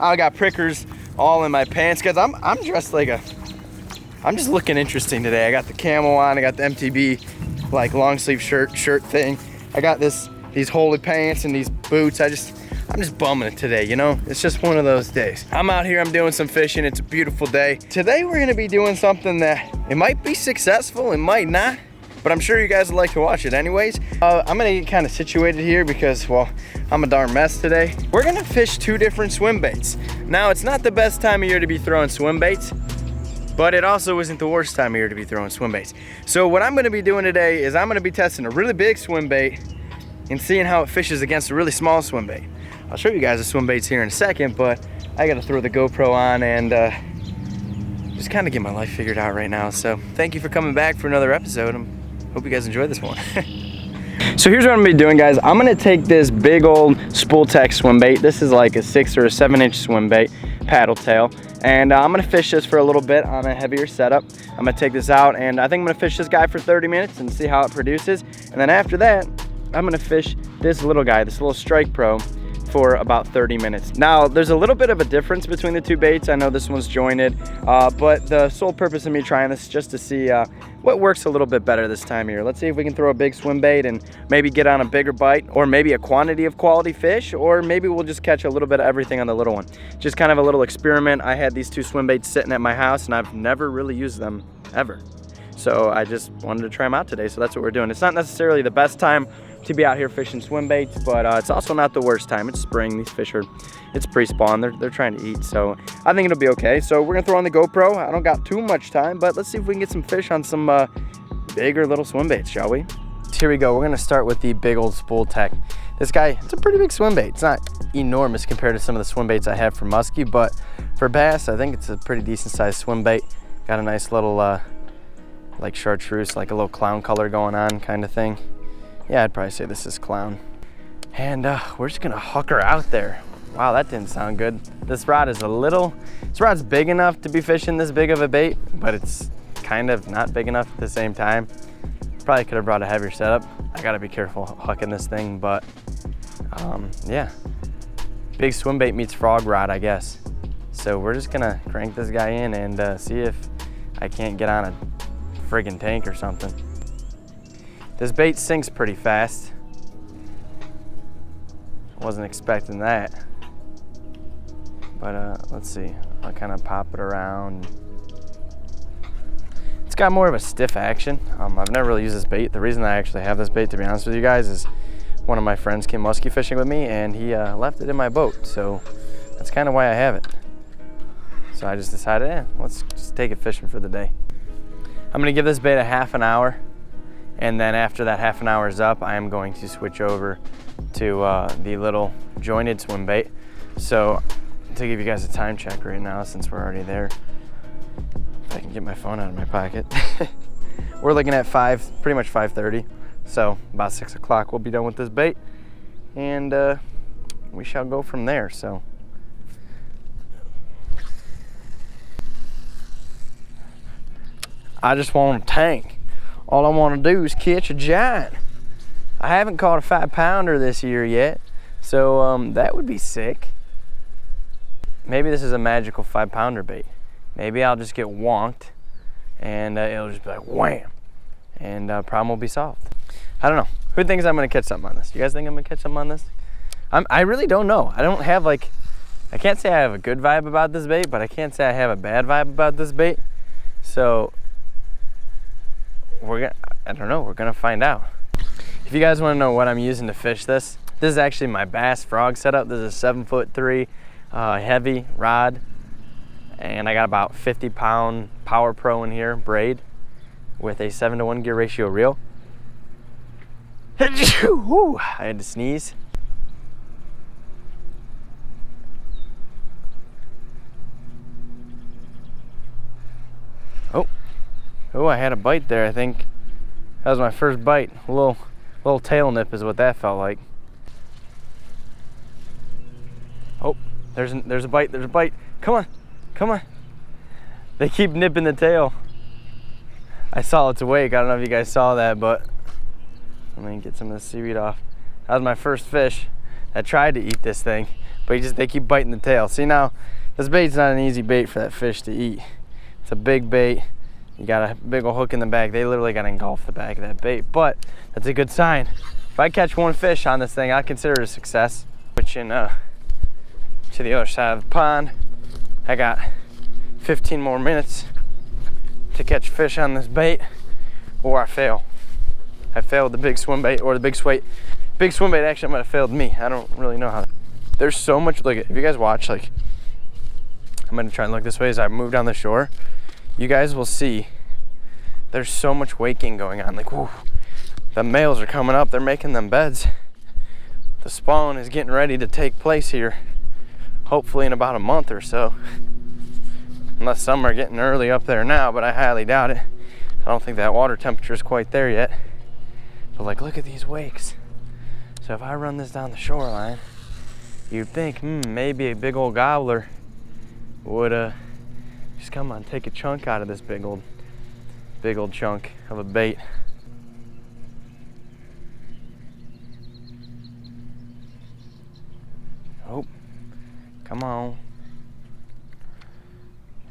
I got prickers all in my pants because I'm dressed like I'm just looking interesting today. I got the camo on, I got the MTB like long sleeve shirt thing. I got these holy pants and these boots. I'm just bumming it today, you know? It's just one of those days. I'm out here, I'm doing some fishing. It's a beautiful day. Today we're gonna be doing something that it might be successful, it might not, but I'm sure you guys would like to watch it anyways. I'm gonna get kind of situated here because, well, I'm a darn mess today. We're gonna fish 2 different swim baits. Now, it's not the best time of year to be throwing swim baits, but it also isn't the worst time of year to be throwing swim baits. So what I'm gonna be doing today is I'm gonna be testing a really big swim bait and seeing how it fishes against a really small swim bait. I'll show you guys the swim baits here in a second, but I gotta throw the GoPro on and just kind of get my life figured out right now. So thank you for coming back for another episode. Hope you guys enjoyed this one. So here's what I'm gonna be doing, guys. I'm gonna take this big old spool tech swim bait. This is like a 6 or a 7-inch swim bait, paddle tail. And I'm gonna fish this for a little bit on a heavier setup. I'm gonna take this out and I think I'm gonna fish this guy for 30 minutes and see how it produces. And then after that, I'm gonna fish this little guy, this little Strike Pro, for about 30 minutes. Now, there's a little bit of a difference between the 2 baits. I know this one's jointed, but the sole purpose of me trying this is just to see what works a little bit better this time of year. Let's see if we can throw a big swim bait and maybe get on a bigger bite, or maybe a quantity of quality fish, or maybe we'll just catch a little bit of everything on the little one. Just kind of a little experiment. I had these 2 swim baits sitting at my house and I've never really used them ever. So I just wanted to try them out today, so that's what we're doing. It's not necessarily the best time to be out here fishing swim baits, but it's also not the worst time. It's spring, these fish it's pre-spawn, they're trying to eat, so I think it'll be okay. So we're gonna throw on the GoPro. I don't got too much time, but let's see if we can get some fish on some bigger little swim baits, shall we? Here we go. We're gonna start with the big old spool tech. This guy, it's a pretty big swim bait. It's not enormous compared to some of the swim baits I have for muskie, but for bass, I think it's a pretty decent sized swim bait. Got a nice little like chartreuse, like a little clown color going on kind of thing. Yeah, I'd probably say this is clown. And we're just gonna huck her out there. Wow, that didn't sound good. This rod is this rod's big enough to be fishing this big of a bait, but it's kind of not big enough at the same time. Probably could have brought a heavier setup. I gotta be careful hucking this thing, but yeah. Big swim bait meets frog rod, I guess. So we're just gonna crank this guy in and see if I can't get on a friggin' tank or something. This bait sinks pretty fast. Wasn't expecting that. But let's see. I'll kind of pop it around. It's got more of a stiff action. I've never really used this bait. The reason I actually have this bait, to be honest with you guys, is one of my friends came muskie fishing with me and he left it in my boat. So that's kind of why I have it. So I just decided, let's just take it fishing for the day. I'm gonna give this bait a half an hour. And then after that half an hour is up, I am going to switch over to the little jointed swim bait. So to give you guys a time check right now, since we're already there, if I can get my phone out of my pocket. We're looking at pretty much 5:30. So about 6 o'clock we'll be done with this bait. And we shall go from there, so. I just want a tank. All I want to do is catch a giant. I haven't caught a 5-pounder this year yet, so that would be sick. Maybe this is a magical 5-pounder bait. Maybe I'll just get wonked and it'll just be like wham, and problem will be solved. I don't know. Who thinks I'm gonna catch something on this? You guys think I'm gonna catch something on this? I really don't know. I don't have I can't say I have a good vibe about this bait, but I can't say I have a bad vibe about this bait. So I don't know, we're gonna find out. If you guys wanna know what I'm using to fish this is actually my bass frog setup. This is a 7'3" heavy rod. And I got about 50-pound Power Pro in here, braid, with a 7-to-1 gear ratio reel. Whew, I had to sneeze. Oh, I had a bite there, I think. That was my first bite. A little tail nip is what that felt like. Oh, there's a bite, there's a bite. Come on, come on. They keep nipping the tail. I saw its wake. I don't know if you guys saw that, but let me get some of the seaweed off. That was my first fish that tried to eat this thing, but they keep biting the tail. See, now this bait's not an easy bait for that fish to eat. It's a big bait. You got a big old hook in the back. They literally got to engulf the back of that bait, but that's a good sign. If I catch one fish on this thing, I consider it a success. Switching to the other side of the pond. I got 15 more minutes to catch fish on this bait, or I fail. I failed the big swim bait, or the big swim bait actually might have failed me. I don't really know how. There's so much, like, if you guys watch, like, I'm gonna try and look this way as I move down the shore. You guys will see there's so much waking going on. Like, whoo, the males are coming up, they're making them beds. The spawn is getting ready to take place here, hopefully in about a month or so. Unless some are getting early up there now, but I highly doubt it. I don't think that water temperature is quite there yet. But like, look at these wakes. So if I run this down the shoreline, you'd think, maybe a big old gobbler would just come on, take a chunk out of this big old chunk of a bait. Oh, come on.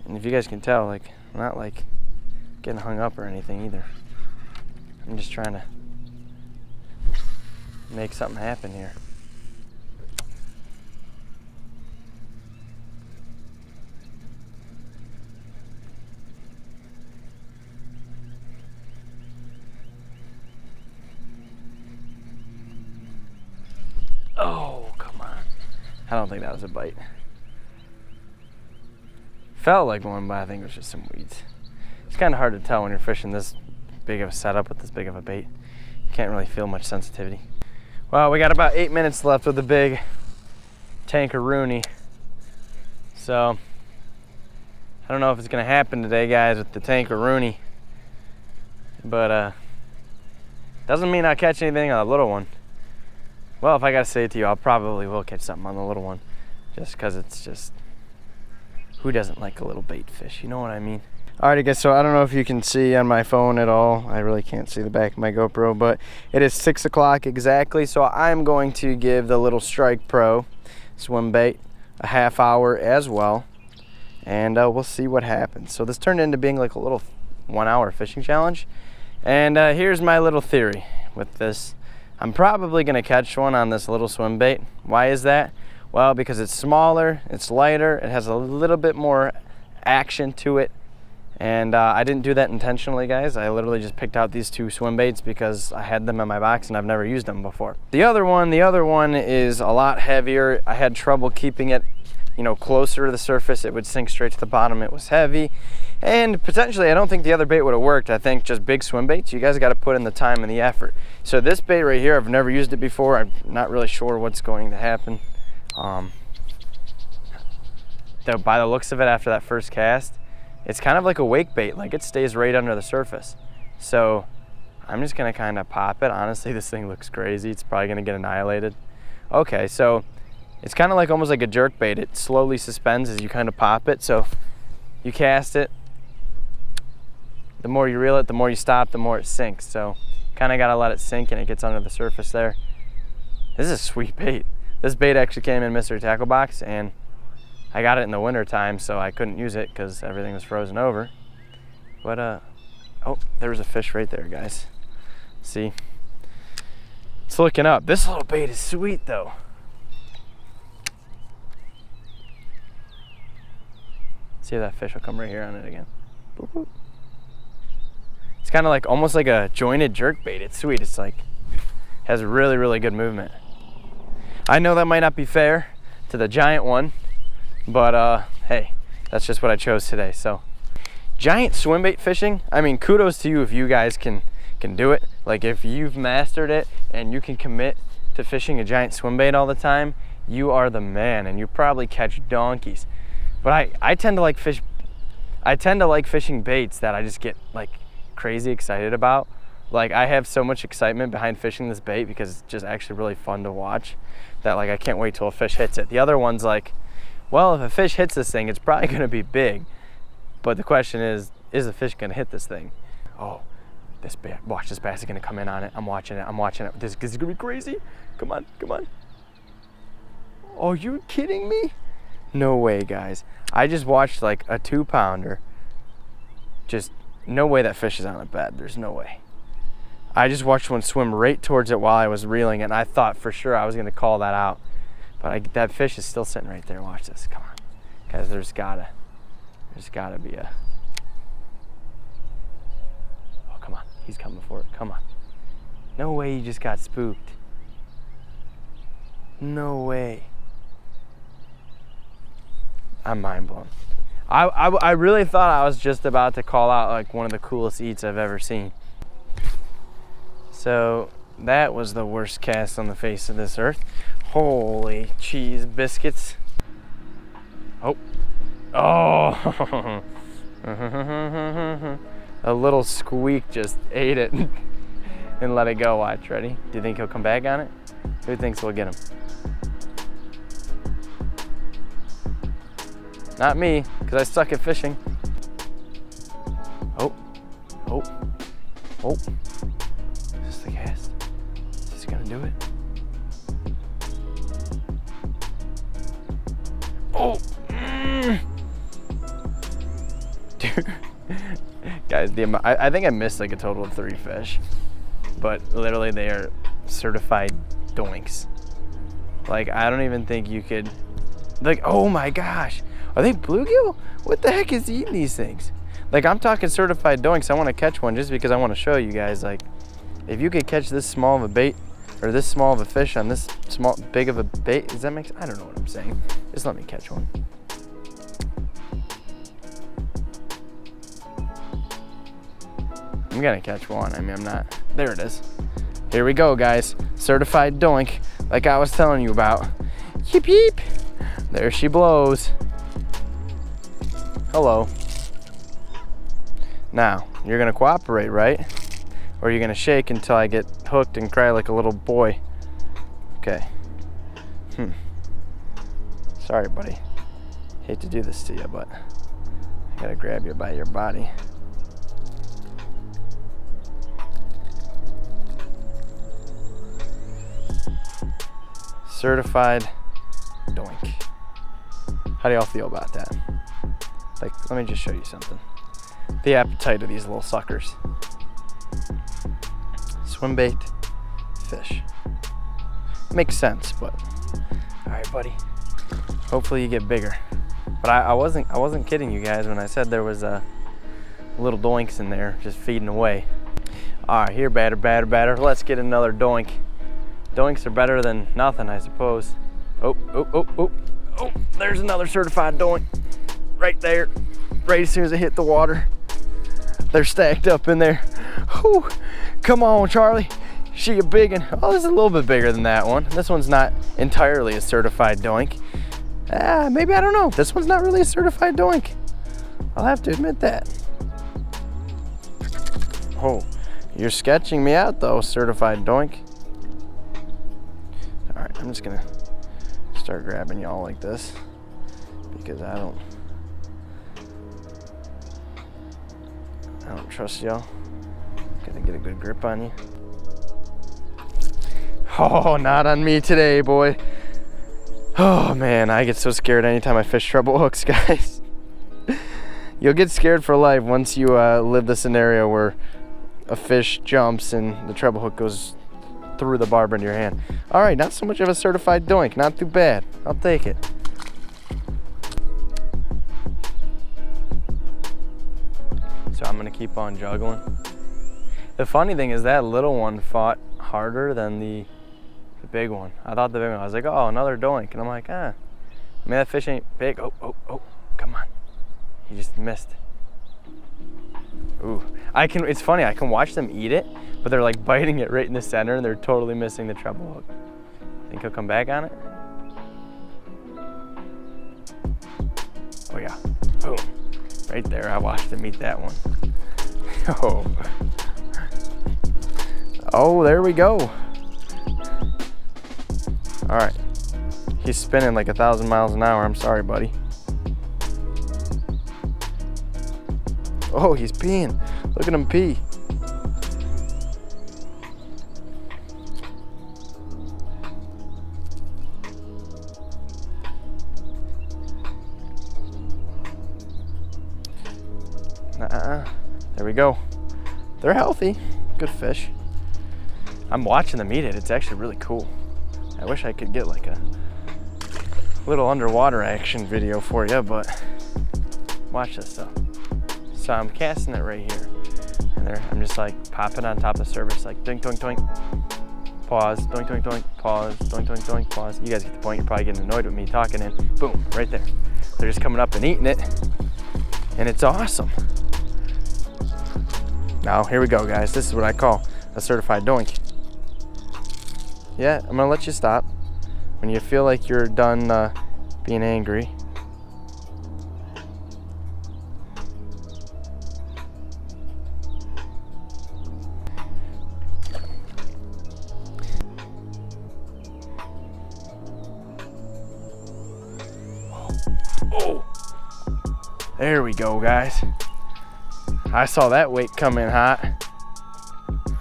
And if you guys can tell, like, I'm not like getting hung up or anything either. I'm just trying to make something happen here. Oh, come on. I don't think that was a bite. Felt like one, but I think it was just some weeds. It's kind of hard to tell when you're fishing this big of a setup with this big of a bait. You can't really feel much sensitivity. Well, we got about 8 minutes left with the big tankaroonie. So, I don't know if it's gonna happen today, guys, with the tankaroonie. But, doesn't mean I'll catch anything on the little one. Well, if I gotta say it to you, I'll probably will catch something on the little one. Just because it's just, who doesn't like a little bait fish? You know what I mean? Alrighty guys, so I don't know if you can see on my phone at all. I really can't see the back of my GoPro, but it is 6 o'clock exactly. So I'm going to give the Little Strike Pro swim bait a half hour as well. And we'll see what happens. So this turned into being like a little 1 hour fishing challenge. And here's my little theory with this. I'm probably gonna catch one on this little swim bait. Why is that? Well, because it's smaller, it's lighter, it has a little bit more action to it. And I didn't do that intentionally, guys. I literally just picked out these two swim baits because I had them in my box and I've never used them before. The other one is a lot heavier. I had trouble keeping it, you know, closer to the surface. It would sink straight to the bottom. It was heavy. And potentially, I don't think the other bait would have worked. I think just big swim baits, you guys got to put in the time and the effort. So this bait right here, I've never used it before. I'm not really sure what's going to happen. By the looks of it after that first cast, it's kind of like a wake bait, like it stays right under the surface. So I'm just gonna kind of pop it. Honestly, this thing looks crazy. It's probably gonna get annihilated. Okay, so it's kind of like almost like a jerk bait. It slowly suspends as you kind of pop it. So you cast it, the more you reel it, the more you stop, the more it sinks. So kind of gotta let it sink and it gets under the surface there. This is a sweet bait. This bait actually came in Mystery Tackle Box, and I got it in the winter time, so I couldn't use it because everything was frozen over. But oh, there was a fish right there, guys. See, it's looking up. This little bait is sweet though. See if that fish will come right here on it again. Boop, boop. It's kind of like almost like a jointed jerk bait. It's sweet. It's like has really, really good movement. I know that might not be fair to the giant one, but hey, that's just what I chose today. So giant swim bait fishing, I mean, kudos to you if you guys can do it. Like if you've mastered it and you can commit to fishing a giant swim bait all the time, you are the man, and you probably catch donkeys. But I tend to like fishing baits that I just get like crazy excited about. Like I have so much excitement behind fishing this bait because it's just actually really fun to watch that like I can't wait till a fish hits it. The other one's like, well, if a fish hits this thing, it's probably gonna be big. But the question is the fish gonna hit this thing? Oh, this bass, watch, this bass is gonna come in on it. I'm watching it. This is gonna be crazy. Come on, come on. Oh, you're kidding me? No way, guys. I just watched like a 2-pounder. Just no way that fish is on a bed. There's no way. I just watched one swim right towards it while I was reeling it, and I thought for sure I was gonna call that out. But that fish is still sitting right there. Watch this, come on. Guys, there's gotta be a, oh, come on, he's coming for it, come on. No way you just got spooked. No way. I'm mind blown. I really thought I was just about to call out like one of the coolest eats I've ever seen. So that was the worst cast on the face of this earth. Holy cheese biscuits. Oh. Oh. A little squeak just ate it and let it go. Watch, ready? Do you think he'll come back on it? Who thinks we'll get him? Not me, because I suck at fishing. Oh, oh, oh. Is this the cast? Is this gonna do it? Oh! Dude. Guys, I think I missed like a total of 3 fish. But literally they are certified doinks. Like, I don't even think you could, like, oh my gosh. Are they bluegill? What the heck is eating these things? Like, I'm talking certified doinks. I want to catch one just because I want to show you guys, like, if you could catch this small of a bait or this small of a fish on this big of a bait, does that make sense? I don't know what I'm saying. Just let me catch one. I'm gonna catch one. I mean, I'm not. There it is. Here we go, guys. Certified doink, like I was telling you about. Yeep, yeep. There she blows. Hello. Now, you're gonna cooperate, right? Or you're gonna shake until I get hooked and cry like a little boy. Okay. Sorry, buddy. Hate to do this to you, but I gotta grab you by your body. Certified doink. How do y'all feel about that? Like, let me just show you something. The appetite of these little suckers. Swim bait, fish. Makes sense, but all right, buddy. Hopefully you get bigger. But I wasn't kidding you guys when I said there was little doinks in there just feeding away. All right, here, batter, batter, batter. Let's get another doink. Doinks are better than nothing, I suppose. Oh, oh, oh, oh, oh, there's another certified doink. Right there, right as soon as I hit the water. They're stacked up in there. Whew. Come on, Charlie. She a big one. Oh, this is a little bit bigger than that one. This one's not entirely a certified doink. Maybe, I don't know. This one's not really a certified doink. I'll have to admit that. Oh, you're sketching me out though, certified doink. All right, I'm just gonna start grabbing y'all like this because I don't trust y'all. Gotta get a good grip on you. Oh, not on me today, boy. Oh man, I get so scared anytime I fish treble hooks, guys. You'll get scared for life once you live the scenario where a fish jumps and the treble hook goes through the barb in your hand. All right, not so much of a certified doink. Not too bad. I'll take it. So I'm gonna keep on juggling. The funny thing is that little one fought harder than the big one. I thought the big one, I was like, oh, another doink. And I'm like, I mean, that fish ain't big. Oh, oh, oh, come on. He just missed. Ooh, it's funny, I can watch them eat it, but they're like biting it right in the center and they're totally missing the treble hook. Think he'll come back on it? Oh yeah, boom. Right there, I watched him eat that one. Oh. Oh, there we go. All right, he's spinning like 1,000 miles an hour. I'm sorry, buddy. Oh, he's peeing. Look at him pee. There we go. They're healthy, good fish. I'm watching them eat it. It's actually really cool. I wish I could get like a little underwater action video for you, but watch this though. So I'm casting it right here, and I'm just like popping on top of the surface, like doink, doink, doink, pause, doink, doink, doink, pause, doink, doink, doink, pause. You guys get the point. You're probably getting annoyed with me talking, and boom, right there. They're just coming up and eating it, and it's awesome. Now here we go, guys. This is what I call a certified doink. Yeah, I'm gonna let you stop when you feel like you're done being angry. Oh, there we go, guys. I saw that weight come in hot.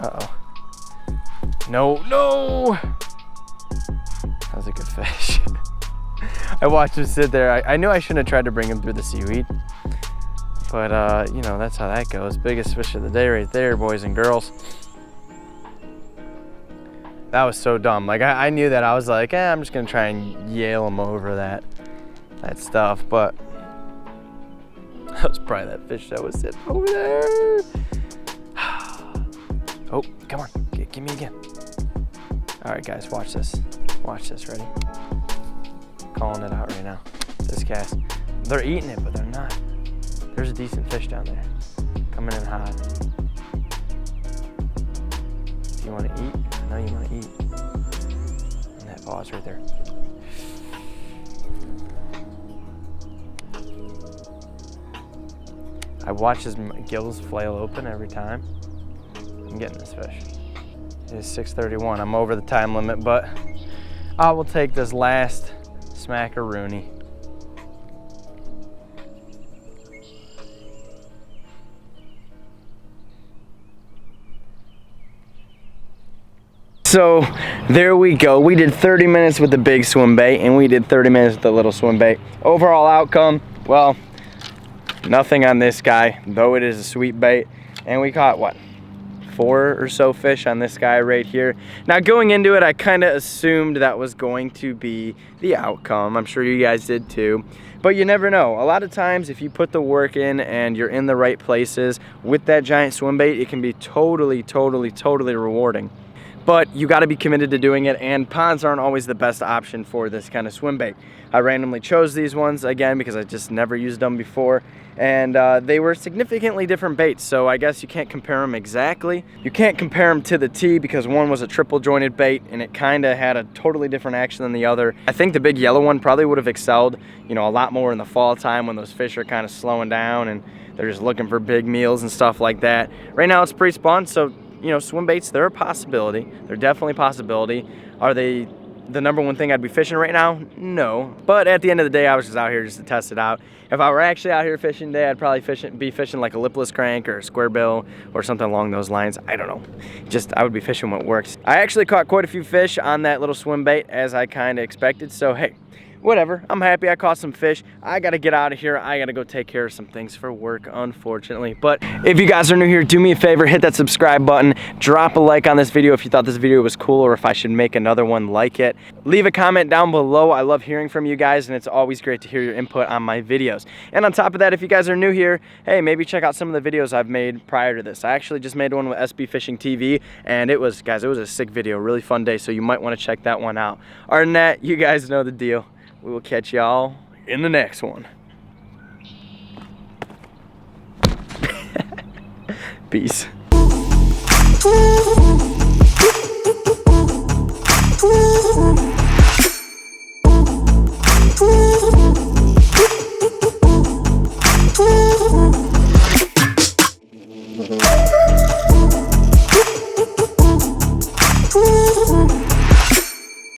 Uh-oh. No, no! That was a good fish. I watched him sit there. I knew I shouldn't have tried to bring him through the seaweed. But, you know, that's how that goes. Biggest fish of the day right there, boys and girls. That was so dumb. Like, I knew that. I was like, I'm just going to try and yale him over that stuff. But that was probably that fish that was sitting over there. Oh, come on. Give me again. All right, guys, watch this. Watch this, ready? Calling it out right now. This cast. They're eating it, but they're not. There's a decent fish down there. Coming in hot. Do you want to eat? I know you want to eat. And that pause right there. I watch his gills flail open every time. I'm getting this fish. It is 6:31. I'm over the time limit, but I will take this last smackaroony. So there we go. We did 30 minutes with the big swim bait, and we did 30 minutes with the little swim bait. Overall outcome, well, nothing on this guy, though it is a sweet bait. And we caught what? 4 or so fish on this guy right here. Now going into it, I kind of assumed that was going to be the outcome. I'm sure you guys did too, but you never know. A lot of times if you put the work in and you're in the right places with that giant swim bait, it can be totally rewarding. But you got to be committed to doing it, and ponds aren't always the best option for this kind of swim bait. I randomly chose these ones again because I just never used them before, and they were significantly different baits, so I guess you can't compare them exactly. You can't compare them to the T because one was a triple jointed bait and it kind of had a totally different action than the other. I think the big yellow one probably would have excelled, you know, a lot more in the fall time when those fish are kind of slowing down and they're just looking for big meals and stuff like that. Right now it's pre-spawn, so you know, swim baits, they're a possibility. They're definitely a possibility. Are they the number one thing I'd be fishing right now? No. But at the end of the day, I was just out here just to test it out. If I were actually out here fishing today, I'd probably be fishing like a lipless crank or a square bill or something along those lines. I don't know. Just, I would be fishing what works. I actually caught quite a few fish on that little swim bait, as I kind of expected. So, hey, whatever, I'm happy I caught some fish. I gotta get out of here. I gotta go take care of some things for work, unfortunately. But if you guys are new here, do me a favor, hit that subscribe button, drop a like on this video if you thought this video was cool or if I should make another one like it. Leave a comment down below. I love hearing from you guys, and it's always great to hear your input on my videos. And on top of that, if you guys are new here, hey, maybe check out some of the videos I've made prior to this. I actually just made one with SB Fishing TV, and it was, guys, it was a sick video, really fun day, so you might want to check that one out. Other than that, you guys know the deal. We will catch y'all in the next one. Peace.